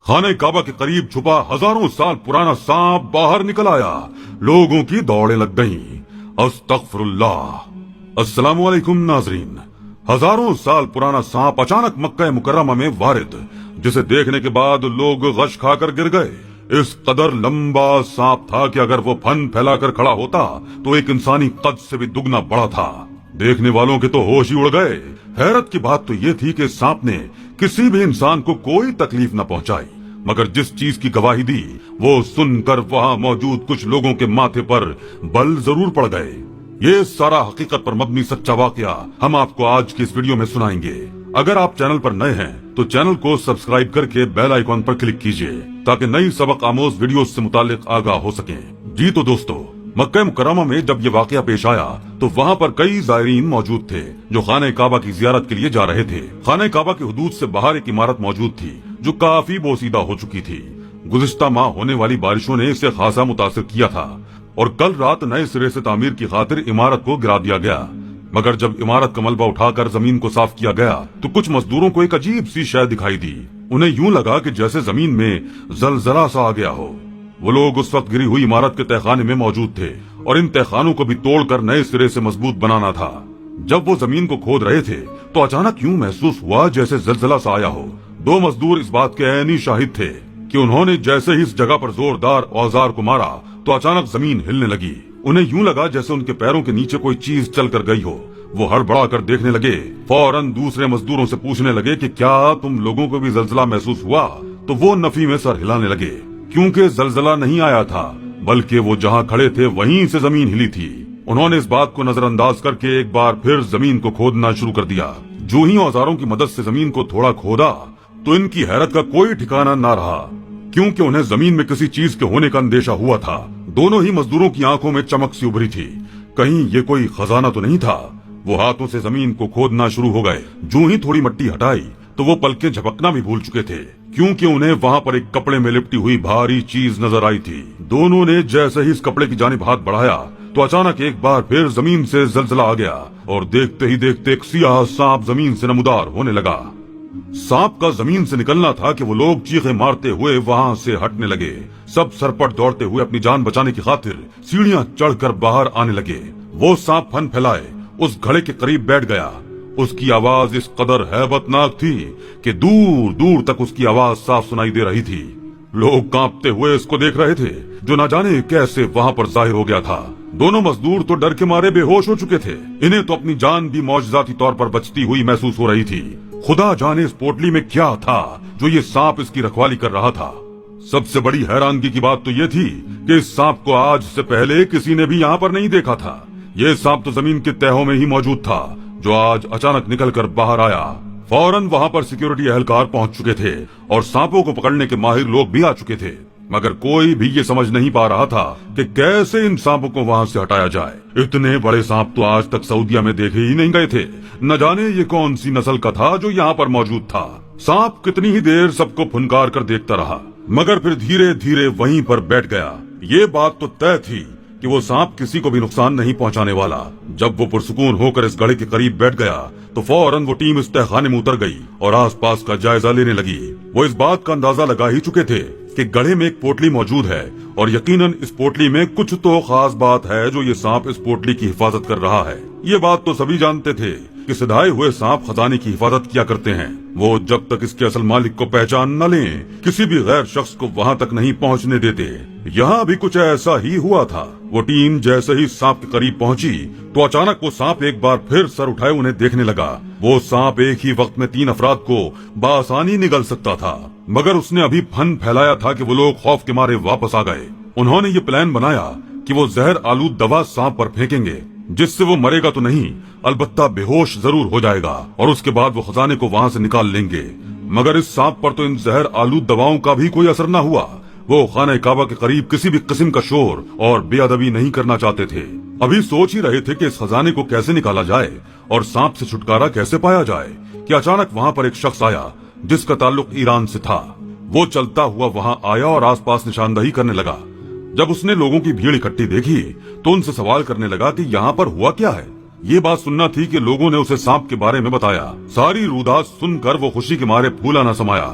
خانہ کعبہ کے قریب چھپا ہزاروں سال پرانا سانپ باہر نکل آیا. لوگوں کی دوڑیں لگ گئیں. استغفر اللہ. السلام علیکم ناظرین. ہزاروں سال پرانا سانپ اچانک مکہ مکرمہ میں وارد، جسے دیکھنے کے بعد لوگ غش کھا کر گر گئے. اس قدر لمبا سانپ تھا کہ اگر وہ پھن پھیلا کر کھڑا ہوتا تو ایک انسانی قد سے بھی دگنا بڑا تھا. دیکھنے والوں کے تو ہوش ہی اڑ گئے. حیرت کی بات تو یہ تھی کہ سانپ نے کسی بھی انسان کو کوئی تکلیف نہ پہنچائی، مگر جس چیز کی گواہی دی وہ سن کر وہاں موجود کچھ لوگوں کے ماتھے پر بل ضرور پڑ گئے. یہ سارا حقیقت پر مبنی سچا واقعہ ہم آپ کو آج کی اس ویڈیو میں سنائیں گے. اگر آپ چینل پر نئے ہیں تو چینل کو سبسکرائب کر کے بیل آئیکن پر کلک کیجئے تاکہ نئی سبق آموز ویڈیوز سے متعلق آگاہ ہو سکیں. جی تو دوستو، مکہ مکرمہ میں جب یہ واقعہ پیش آیا تو وہاں پر کئی زائرین موجود تھے جو خانہ کعبہ کی زیارت کے لیے جا رہے تھے. خانہ کعبہ کی حدود سے باہر ایک عمارت موجود تھی جو کافی بوسیدہ ہو چکی تھی. گزشتہ ماہ ہونے والی بارشوں نے اسے خاصا متاثر کیا تھا اور کل رات نئے سرے سے تعمیر کی خاطر عمارت کو گرا دیا گیا. مگر جب عمارت کا ملبہ اٹھا کر زمین کو صاف کیا گیا تو کچھ مزدوروں کو ایک عجیب سی شے دکھائی دی. انہیں یوں لگا کہ جیسے زمین میں زلزلہ سا آ گیا ہو. وہ لوگ اس وقت گری ہوئی عمارت کے تہخانے میں موجود تھے اور ان تہخانوں کو بھی توڑ کر نئے سرے سے مضبوط بنانا تھا. جب وہ زمین کو کھود رہے تھے تو اچانک یوں محسوس ہوا جیسے زلزلہ سا آیا ہو. دو مزدور اس بات کے عینی شاہد تھے کہ انہوں نے جیسے ہی اس جگہ پر زوردار اوزار کو مارا تو اچانک زمین ہلنے لگی. انہیں یوں لگا جیسے ان کے پیروں کے نیچے کوئی چیز چل کر گئی ہو. وہ ہڑبڑا کر دیکھنے لگے. فوراً دوسرے مزدوروں سے پوچھنے لگے کہ کیا تم لوگوں کو بھی زلزلہ محسوس ہوا؟ تو وہ نفی میں سر ہلانے لگے، کیونکہ زلزلہ نہیں آیا تھا بلکہ وہ جہاں کھڑے تھے وہیں سے زمین ہلی تھی. انہوں نے اس بات کو نظر انداز کر کے ایک بار پھر زمین کو کھودنا شروع کر دیا. جو ہی اوزاروں کی مدد سے زمین کو تھوڑا کھودا تو ان کی حیرت کا کوئی ٹھکانہ نہ رہا، کیونکہ انہیں زمین میں کسی چیز کے ہونے کا اندیشہ ہوا تھا. دونوں ہی مزدوروں کی آنکھوں میں چمک سی ابھری تھی. کہیں یہ کوئی خزانہ تو نہیں تھا؟ وہ ہاتھوں سے زمین کو کھودنا شروع ہو گئے. جو ہی تھوڑی مٹی ہٹائی تو وہ پلکیں جھپکنا بھی بھول چکے تھے، کیونکہ انہیں وہاں پر ایک کپڑے میں لپٹی ہوئی بھاری چیز نظر آئی تھی. دونوں نے جیسے ہی اس کپڑے کی جانب ہاتھ بڑھایا تو اچانک ایک بار پھر زمین سے زلزلہ آ گیا اور دیکھتے ہی دیکھتے ایک سیاہ سانپ زمین سے نمودار ہونے لگا. سانپ کا زمین سے نکلنا تھا کہ وہ لوگ چیخیں مارتے ہوئے وہاں سے ہٹنے لگے. سب سرپٹ دوڑتے ہوئے اپنی جان بچانے کی خاطر سیڑھیاں چڑھ کر باہر آنے لگے. وہ سانپ پھن پھیلائے اس گھڑے کے قریب بیٹھ گیا. اس کی آواز اس قدر ہیبت ناک تھی کہ دور دور تک اس کی آواز صاف سنائی دے رہی تھی. لوگ کانپتے ہوئے اس کو دیکھ رہے تھے جو نہ جانے کیسے وہاں پر ظاہر ہو گیا تھا. دونوں مزدور تو ڈر کے مارے بے ہوش ہو چکے تھے. انہیں تو اپنی جان بھی معجزاتی طور پر بچتی ہوئی محسوس ہو رہی تھی. خدا جانے اس پوٹلی میں کیا تھا جو یہ سانپ اس کی رکھوالی کر رہا تھا. سب سے بڑی حیرانگی کی بات تو یہ تھی کہ اس سانپ کو آج سے پہلے کسی نے بھی یہاں پر نہیں دیکھا تھا. یہ سانپ تو زمین کے تہوں میں ہی موجود تھا جو آج اچانک نکل کر باہر آیا. فوراً وہاں پر سیکیورٹی اہلکار پہنچ چکے تھے اور سانپوں کو پکڑنے کے ماہر لوگ بھی آ چکے تھے. مگر کوئی بھی یہ سمجھ نہیں پا رہا تھا کہ کیسے ان سانپوں کو وہاں سے ہٹایا جائے. اتنے بڑے سانپ تو آج تک سعودیہ میں دیکھے ہی نہیں گئے تھے. نہ جانے یہ کون سی نسل کا تھا جو یہاں پر موجود تھا. سانپ کتنی ہی دیر سب کو پھنکار کر دیکھتا رہا مگر پھر دھیرے دھیرے وہیں پر بیٹھ گیا. یہ بات تو طے تھی کہ وہ سانپ کسی کو بھی نقصان نہیں پہنچانے والا. جب وہ پرسکون ہو کر اس گڑھے کے قریب بیٹھ گیا تو فوراً وہ ٹیم اس تہخانے میں اتر گئی اور آس پاس کا جائزہ لینے لگی. وہ اس بات کا اندازہ لگا ہی چکے تھے کہ گڑھے میں ایک پوٹلی موجود ہے اور یقیناً اس پوٹلی میں کچھ تو خاص بات ہے جو یہ سانپ اس پوٹلی کی حفاظت کر رہا ہے. یہ بات تو سبھی جانتے تھے کہ سدھائے ہوئے سانپ خزانے کی حفاظت کیا کرتے ہیں. وہ جب تک اس کے اصل مالک کو پہچان نہ لیں کسی بھی غیر شخص کو وہاں تک نہیں پہنچنے دیتے. یہاں بھی کچھ ایسا ہی ہوا تھا. وہ ٹیم جیسے ہی سانپ کے قریب پہنچی تو اچانک وہ سانپ ایک بار پھر سر اٹھائے انہیں دیکھنے لگا. وہ سانپ ایک ہی وقت میں 3 افراد کو بآسانی نگل سکتا تھا مگر اس نے ابھی پھن پھیلایا تھا کہ وہ لوگ خوف کے مارے واپس آ گئے. انہوں نے یہ پلان بنایا کہ وہ زہر آلود دوا سانپ پر پھینکیں گے جس سے وہ مرے گا تو نہیں البتہ بے ہوش ضرور ہو جائے گا اور اس کے بعد وہ خزانے کو وہاں سے نکال لیں گے. مگر اس سانپ پر تو ان زہر آلود دواؤں کا بھی کوئی اثر نہ ہوا. وہ خانہ کعبہ کے قریب کسی بھی قسم کا شور اور بے ادبی نہیں کرنا چاہتے تھے. ابھی سوچ ہی رہے تھے کہ اس خزانے کو کیسے نکالا جائے اور سانپ سے چھٹکارا کیسے پایا جائے کہ اچانک وہاں پر ایک شخص آیا جس کا تعلق ایران سے تھا. وہ چلتا ہوا وہاں آیا اور آس پاس نشاندہی کرنے لگا. جب اس نے لوگوں کی بھیڑ اکٹھی دیکھی تو ان سے سوال کرنے لگا کہ یہاں پر ہوا کیا ہے. یہ بات سننا تھی کہ لوگوں نے اسے سانپ کے بارے میں بتایا. ساری رودات سن کر وہ خوشی کے مارے پھولا نہ سمایا.